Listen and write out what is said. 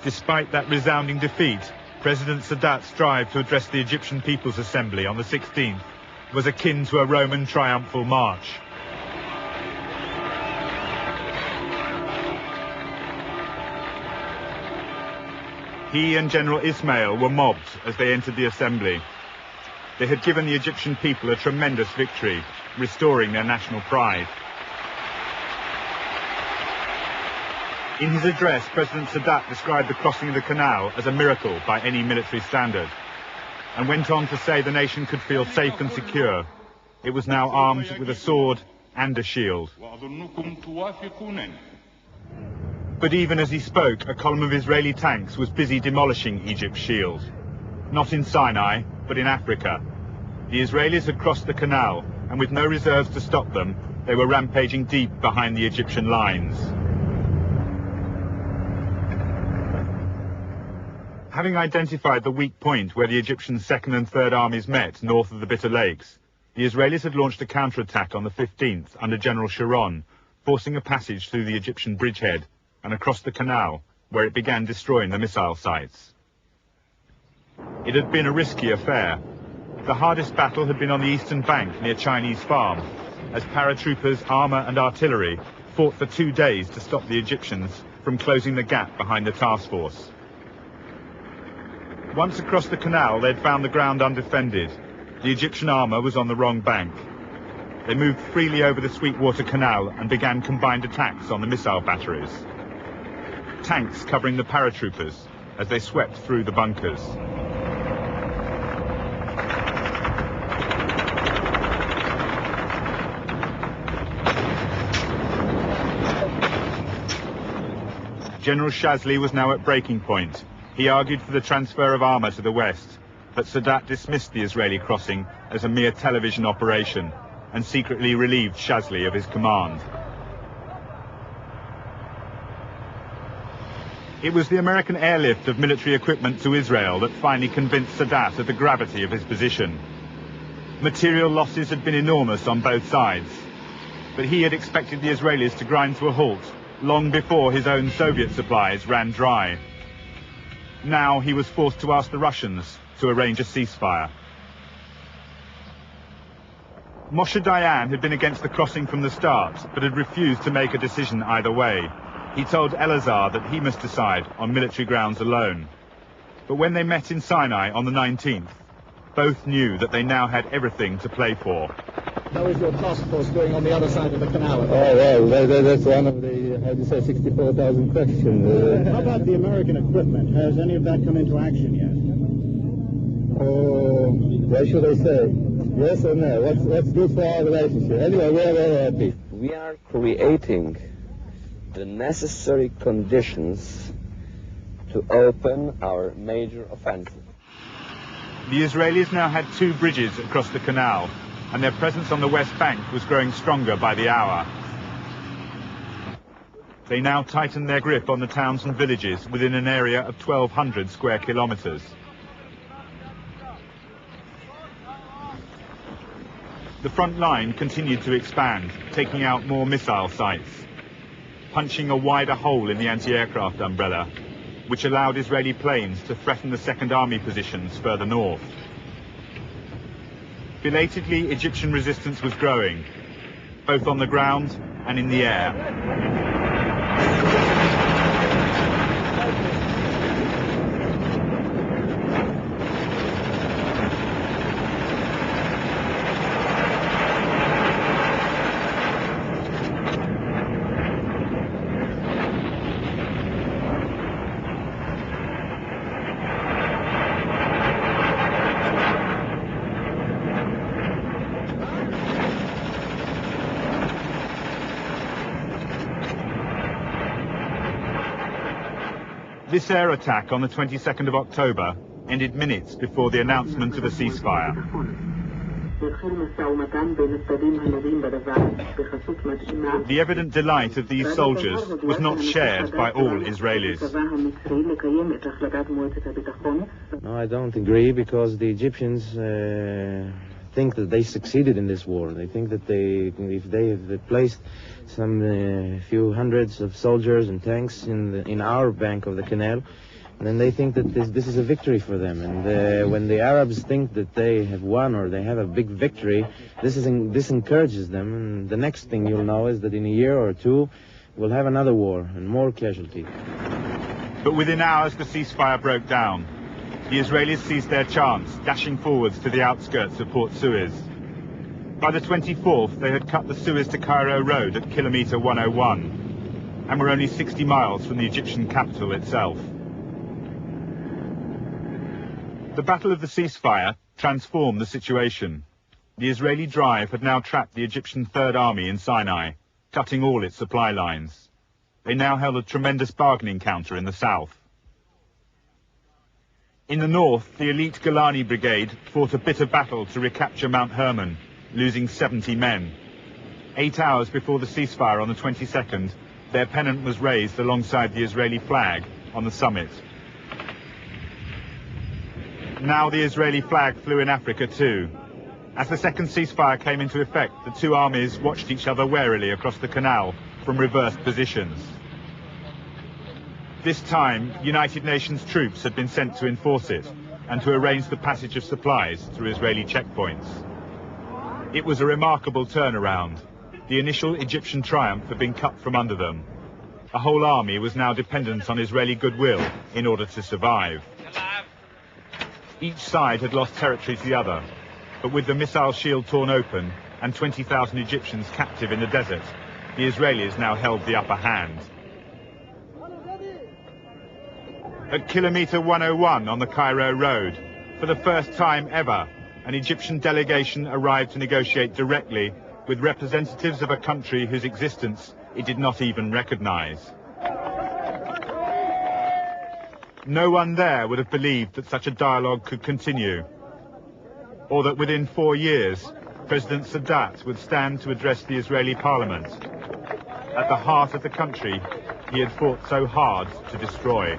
Despite that resounding defeat, President Sadat's drive to address the Egyptian People's Assembly on the 16th was akin to a Roman triumphal march. He and General Ismail were mobbed as they entered the assembly. They had given the Egyptian people a tremendous victory, restoring their national pride. In his address, President Sadat described the crossing of the canal as a miracle by any military standard, and went on to say the nation could feel safe and secure. It was now armed with a sword and a shield. But even as he spoke, a column of Israeli tanks was busy demolishing Egypt's shield. Not in Sinai, but in Africa. The Israelis had crossed the canal, and with no reserves to stop them, they were rampaging deep behind the Egyptian lines. Having identified the weak point where the Egyptian 2nd and 3rd armies met north of the Bitter Lakes, the Israelis had launched a counterattack on the 15th under General Sharon, forcing a passage through the Egyptian bridgehead and across the canal, where it began destroying the missile sites. It had been a risky affair. The hardest battle had been on the eastern bank near Chinese Farm, as paratroopers, armour and artillery fought for 2 days to stop the Egyptians from closing the gap behind the task force. Once across the canal, they'd found the ground undefended. The Egyptian armour was on the wrong bank. They moved freely over the Sweetwater Canal and began combined attacks on the missile batteries. Tanks covering the paratroopers as they swept through the bunkers. General Shazli was now at breaking point. He argued for the transfer of armour to the west, but Sadat dismissed the Israeli crossing as a mere television operation and secretly relieved Shazli of his command. It was the American airlift of military equipment to Israel that finally convinced Sadat of the gravity of his position. Material losses had been enormous on both sides, but he had expected the Israelis to grind to a halt long before his own Soviet supplies ran dry. Now he was forced to ask the Russians to arrange a ceasefire. Moshe Dayan had been against the crossing from the start, but had refused to make a decision either way. He told Elazar that he must decide on military grounds alone. But when they met in Sinai on the 19th, both knew that they now had everything to play for. How is your task force going on the other side of the canal? Oh, well, that's one of the, how do you say, 64,000 questions. How about the American equipment? Has any of that come into action yet? Oh, what should I say? Yes or no? What's good for our relationship? Anyway, we're very happy. We are creating the necessary conditions to open our major offensive. The Israelis now had 2 bridges across the canal, and their presence on the west bank was growing stronger by the hour. They now tightened their grip on the towns and villages within an area of 1,200 square kilometers. The front line continued to expand, taking out more missile sites, punching a wider hole in the anti-aircraft umbrella, which allowed Israeli planes to threaten the Second Army positions further north. Belatedly, Egyptian resistance was growing, both on the ground and in the air. This air attack on the 22nd of October ended minutes before the announcement of a ceasefire. The evident delight of these soldiers was not shared by all Israelis. No, I don't agree, because the Egyptians think that they succeeded in this war. They think that if they have placed some few hundreds of soldiers and tanks in our bank of the canal, then they think that this is a victory for them. And when the Arabs think that they have won or they have a big victory, this encourages them. And the next thing you'll know is that in a year or two, we'll have another war and more casualties. But within hours, the ceasefire broke down. The Israelis seized their chance, dashing forwards to the outskirts of Port Suez. By the 24th, they had cut the Suez to Cairo road at kilometre 101 and were only 60 miles from the Egyptian capital itself. The Battle of the Ceasefire transformed the situation. The Israeli drive had now trapped the Egyptian Third Army in Sinai, cutting all its supply lines. They now held a tremendous bargaining counter in the south. In the north, the elite Golani Brigade fought a bitter battle to recapture Mount Hermon, losing 70 men. 8 hours before the ceasefire on the 22nd, their pennant was raised alongside the Israeli flag on the summit. Now the Israeli flag flew in Africa too. As the second ceasefire came into effect, the two armies watched each other warily across the canal from reversed positions. This time, United Nations troops had been sent to enforce it and to arrange the passage of supplies through Israeli checkpoints. It was a remarkable turnaround. The initial Egyptian triumph had been cut from under them. A whole army was now dependent on Israeli goodwill in order to survive. Each side had lost territory to the other, but with the missile shield torn open and 20,000 Egyptians captive in the desert, the Israelis now held the upper hand. At kilometre 101 on the Cairo road, for the first time ever, an Egyptian delegation arrived to negotiate directly with representatives of a country whose existence it did not even recognize. No one there would have believed that such a dialogue could continue, or that within 4 years, President Sadat would stand to address the Israeli parliament, at the heart of the country he had fought so hard to destroy.